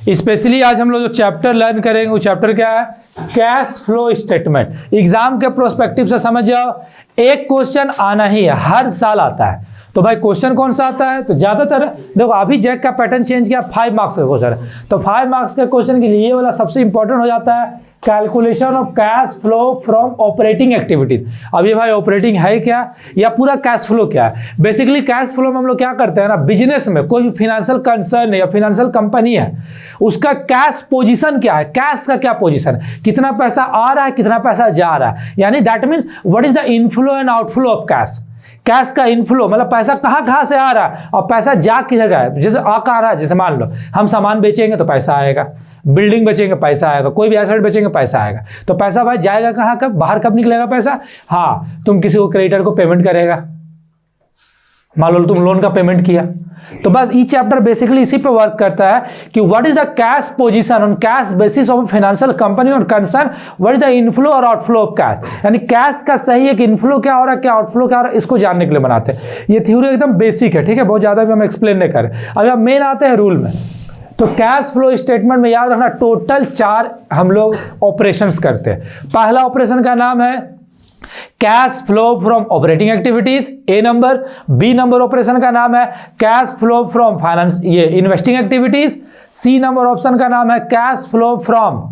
Specially आज हम लोग जो चैप्टर लर्न करेंगे वो चैप्टर क्या है, कैश फ्लो स्टेटमेंट। एग्जाम के प्रोस्पेक्टिव से समझ जाओ, एक क्वेश्चन आना ही है, हर साल आता है। तो भाई क्वेश्चन कौन सा आता है, तो ज्यादातर देखो अभी जैक का पैटर्न चेंज किया, 5 मार्क्स का क्वेश्चन है। तो 5 मार्क्स के क्वेश्चन के लिए ये वाला सबसे इंपॉर्टेंट हो जाता है, calculation of cash flow from operating activities. अब ये भाई ऑपरेटिंग है क्या, या पूरा कैश फ्लो क्या है। बेसिकली कैश फ्लो में हम लोग क्या करते हैं ना, बिजनेस में कोई भी फाइनेंशियल कंसर्न है या फाइनेंशियल कंपनी है, उसका कैश पोजीशन क्या है, कैश का क्या पोजीशन है, कितना पैसा आ रहा है, कितना पैसा जा रहा है, यानी that means what is the inflow and outflow of cash. Cash का इनफ्लो मतलब पैसा कहाँ से आ रहा है और पैसा जा किधर गया है। जैसे आ कहाँ रहा है, जैसे मान लो हम सामान बेचेंगे तो पैसा आएगा, बिल्डिंग बेचेंगे पैसा आएगा, कोई भी एसेट बेचेंगे पैसा आएगा। तो पैसा भाई जाएगा कहाँ, कब बाहर, कब निकलेगा पैसा। हाँ, तुम किसी को क्रेडिटर को पेमेंट करेगा, मान लो तुम लोन का पेमेंट किया। तो बस ये चैप्टर बेसिकली इसी पे वर्क करता है कि what is the cash position on cash basis of financial company और concern, what is the inflow और आउटफ्लो ऑफ कैश। यानी कैश का सही है कि इनफ्लो क्या हो रहा है, क्या आउटफ्लो क्या हो रहा है, इसको जानने के लिए बनाते हैं। ये थ्योरी एकदम बेसिक है, ठीक है, बहुत ज्यादा भी हम एक्सप्लेन नहीं करें। अभी अब मेन आते हैं रूल में। तो कैश फ्लो स्टेटमेंट में याद रखना टोटल 4 हम लोग ऑपरेशंस करते हैं। पहला ऑपरेशन का नाम है cash flow from operating activities, A number. B number operation का नाम है कैश फ्लो फ्रॉम फाइनेंस, ये investing activities. C number option का नाम है cash flow from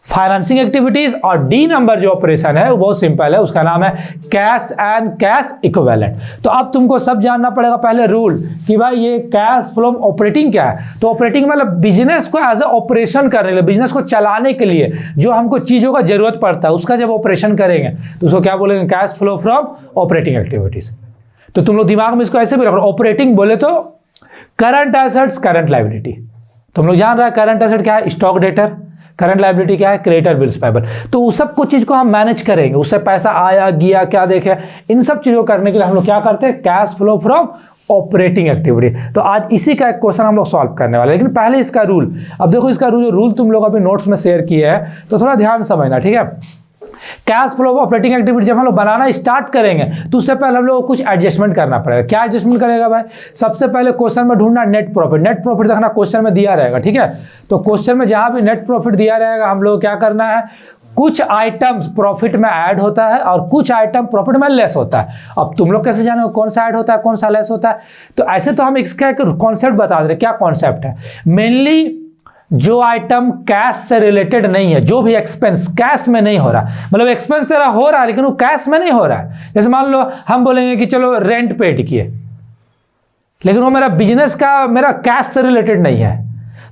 financing activities. और डी नंबर जो ऑपरेशन है वो बहुत सिंपल है, उसका नाम है कैश एंड कैश इक्विवेलेंट। तो अब तुमको सब जानना पड़ेगा पहले रूल कि भाई ये कैश फ्लो ऑपरेटिंग क्या है। तो ऑपरेटिंग मतलब बिजनेस को एज ए ऑपरेशन करने के लिए, बिजनेस को चलाने के लिए जो हमको चीजों का जरूरत पड़ता है, उसका जब ऑपरेशन करेंगे तो उसको क्या बोलेंगे, cash flow from operating activities. तो तुम लोग दिमाग में इसको ऐसे भी रखो, ऑपरेटिंग बोले तो करंट एसेट्स, करंट लायबिलिटी। तुम लोग जान रहा है करंट एसेट क्या है, स्टॉक डेटर। करंट लायबिलिटी क्या है, क्रेडिटर बिल्स पेबल। तो उस सब कुछ चीज को हम मैनेज करेंगे, उससे पैसा आया गया क्या देखे, इन सब चीजों को करने के लिए हम लोग क्या करते हैं, cash flow from operating activity. तो आज इसी का एक क्वेश्चन हम लोग सॉल्व करने वाले हैं। लेकिन पहले इसका रूल, अब देखो इसका रूल तुम लोग अभी नोट्स में शेयर किया है, तो थोड़ा ध्यान समझना, ठीक है। कैश फ्लो ऑपरेटिंग एक्टिविटी जब हम लोग बनाना स्टार्ट करेंगे तो उससे पहले हम लोग को कुछ एडजस्टमेंट करना पड़ेगा। क्या एडजस्टमेंट करेगा भाई, सबसे पहले क्वेश्चन में ढूंढना नेट प्रॉफिट। नेट प्रॉफिट देखना क्वेश्चन में दिया रहेगा, ठीक है। तो क्वेश्चन में जहां भी नेट प्रॉफिट दिया रहेगा हम लोग क्या करना है, कुछ आइटम्स प्रॉफिट में ऐड होता है और कुछ आइटम प्रॉफिट में लेस होता है। अब तुम लोग कैसे जानो कौन सा ऐड होता है कौन सा लेस होता है। तो ऐसे तो हम इसका कॉन्सेप्ट बता दे रहे, क्या कॉन्सेप्ट है। मेनली जो आइटम कैश से रिलेटेड नहीं है, जो भी एक्सपेंस कैश में नहीं हो रहा, मतलब एक्सपेंस तेरा हो रहा है लेकिन वो कैश में नहीं हो रहा है। जैसे मान लो हम बोलेंगे कि चलो रेंट पेड किए, लेकिन वो मेरा बिजनेस का, मेरा कैश से रिलेटेड नहीं है,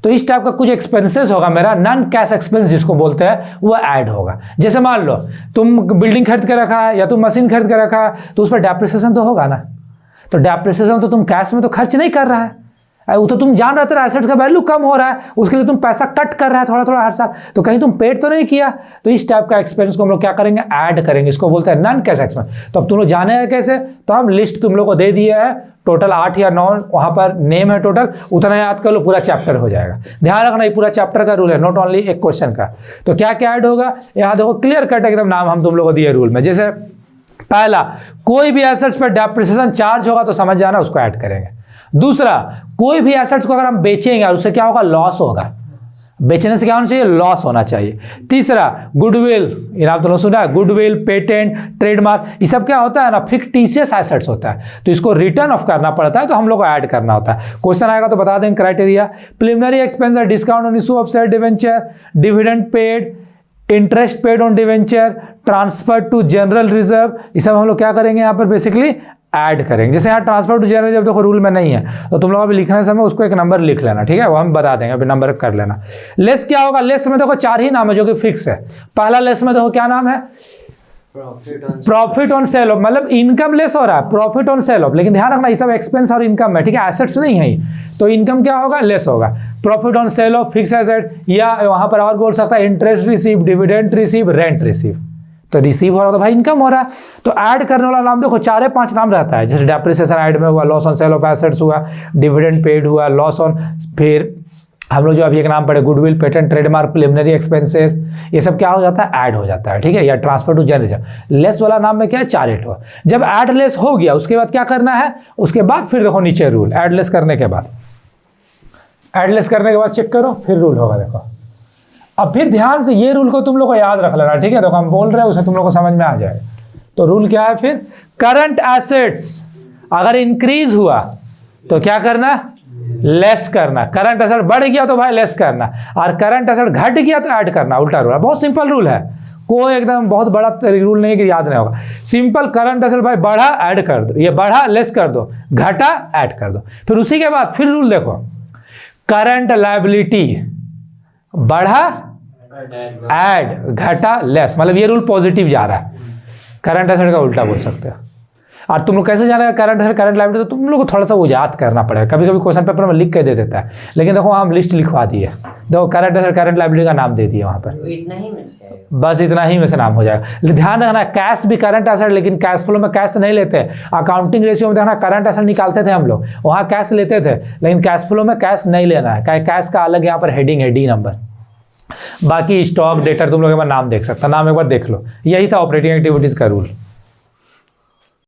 तो इस टाइप का कुछ एक्सपेंसेस होगा, मेरा नॉन कैश एक्सपेंस जिसको बोलते हैं वो ऐड होगा। जैसे मान लो तुम बिल्डिंग खरीद के रखा है या तुम मशीन खरीद के रखा है, तो उस पर डेप्रिसिएशन तो होगा ना। तो डेप्रिसिएशन तो तुम कैश में तो खर्च नहीं कर रहा है, वो तो तुम जान रहे थे एसेट्स का वैल्यू कम हो रहा है, उसके लिए तुम पैसा कट कर रहा है थोड़ा थोड़ा हर साल, तो कहीं तुम पेड तो नहीं किया। तो इस टाइप का एक्सपेंस को हम लोग क्या करेंगे, ऐड करेंगे, इसको बोलते हैं नॉन कैश एक्सपेंस। तो अब तुम लोग जाने हैं कैसे, तो हम लिस्ट तुम लोग को दे दिया है, टोटल 8 या 9 वहां पर नेम है टोटल, उतना याद कर लो, पूरा चैप्टर हो जाएगा। ध्यान रखना ये पूरा चैप्टर का रूल है, नॉट ओनली एक क्वेश्चन का। तो क्या क्या ऐड होगा यहाँ देखो, क्लियर कट एकदम नाम हम तुम लोग को दिए रूल में। जैसे पहला, कोई भी एसेट्स पर डेप्रिसिएशन चार्ज होगा तो समझ जाना उसको ऐड करेंगे। दूसरा, कोई भी एसेट्स को अगर हम बेचेंगे और उससे क्या होगा, लॉस होगा, बेचने से क्या होना चाहिए, लॉस होना चाहिए। तीसरा, गुडविल, ये आप तो सुना है, गुडविल, पेटेंट, ट्रेडमार्क, ये सब क्या होता है ना, फिक्टिशियस एसेट्स होता है, तो इसको रिटर्न ऑफ करना पड़ता है, तो हम लोग को ऐड करना होता है। क्वेश्चन आएगा तो बता देंगे criteria. Preliminary expense, discount on issue of share debenture, dividend paid, interest paid on debenture, transfer to general reserve, ये सब हम लोग क्या करेंगे यहाँ पर बेसिकली ऐड करेंगे। जैसे यहाँ ट्रांसफर टू जनरल जब देखो रूल में नहीं है, तो तुम लोग अभी लिखने समय उसको एक नंबर लिख लेना, ठीक है, वो हम बता देंगे, अभी नंबर कर लेना। लेस क्या होगा, लेस में देखो 4 ही नाम है जो कि फिक्स है। पहला लेस में देखो क्या नाम है, प्रॉफिट ऑन सेल ऑफ, मतलब इनकम लेस हो रहा है, प्रॉफिट ऑन सेल ऑफ, लेकिन ध्यान रखना ये सब एक्सपेंस और इनकम है, ठीक है, एसेट्स नहीं है, तो इनकम क्या होगा, लेस होगा। Profit on sale of fix asset, या वहां पर और बोल सकता है interest receive, dividend receive, rent receive, तो रिसीव हो रहा है तो भाई इनकम हो रहा है। तो ऐड करने वाला नाम देखो 4 या 5 नाम रहता है, जैसे डेप्रिसिएशन ऐड में हुआ, loss on sale of assets हुआ, डिविडेंड पेड हुआ, लॉस ऑन, फिर हम लोग जो अभी एक नाम पढ़े goodwill, patent, trademark, preliminary expenses, ये सब क्या हो जाता है, ऐड हो जाता है, ठीक है, या ट्रांसफर टू जनरल। लेस वाला नाम में क्या है, 4 8 हुआ। जब ऐड लेस हो गया उसके बाद क्या करना है, उसके बाद फिर देखो नीचे रूल, ऐड लेस करने के बाद ऐड लेस करने के बाद चेक करो, फिर रूल होगा। देखो अब फिर ध्यान से ये रूल को तुम लोग को याद रख लेना, ठीक है। देखो हम बोल रहे हैं उसे तुम लोग को समझ में आ जाए। तो रूल क्या है फिर, करंट एसेट्स अगर इंक्रीज हुआ तो क्या करना, लेस करना। करंट एसेट बढ़ गया तो भाई लेस करना, और करंट एसेट घट गया तो ऐड करना। उल्टा रूल है, बहुत सिंपल रूल है, कोई एकदम बहुत बड़ा रूल नहीं है कि याद नहीं होगा। सिंपल, करंट एसेट भाई बढ़ा ऐड कर दो, ये बढ़ा लेस कर दो, घटा ऐड कर दो। फिर उसी के बाद फिर रूल देखो, करंट लायबिलिटी बढ़ा ऐड, घटा लेस, मतलब ये रूल पॉजिटिव जा रहा है। करंट एसेट का उल्टा बोल सकते हो। और तुम लोग कैसे जानेगा करंट एसेट करंट लायबिलिटी, तो तुम लोग को थोड़ा सा वो याद करना पड़ेगा। कभी कभी क्वेश्चन पेपर में लिख के दे देता है, लेकिन देखो हम लिस्ट लिखवा दिए, देखो करंट एसेट करंट लायबिलिटी का नाम दे दिए वहाँ पर, इतना ही में से बस इतना ही में से नाम हो जाएगा। ध्यान रखना कैश भी करंट एसेट, लेकिन कैश फ्लो में कैश नहीं लेते। अकाउंटिंग रेशियो में देखना करंट एसेट निकालते थे हम लोग, वहाँ कैश लेते थे, लेकिन कैश फ्लो में कैश नहीं लेना है। कैश का अलग यहाँ पर हेडिंग है, डी नंबर। बाकी स्टॉक डेटर तुम लोग एक बार नाम देख सकता, नाम एक बार देख लो। यही था ऑपरेटिंग एक्टिविटीज का रूल।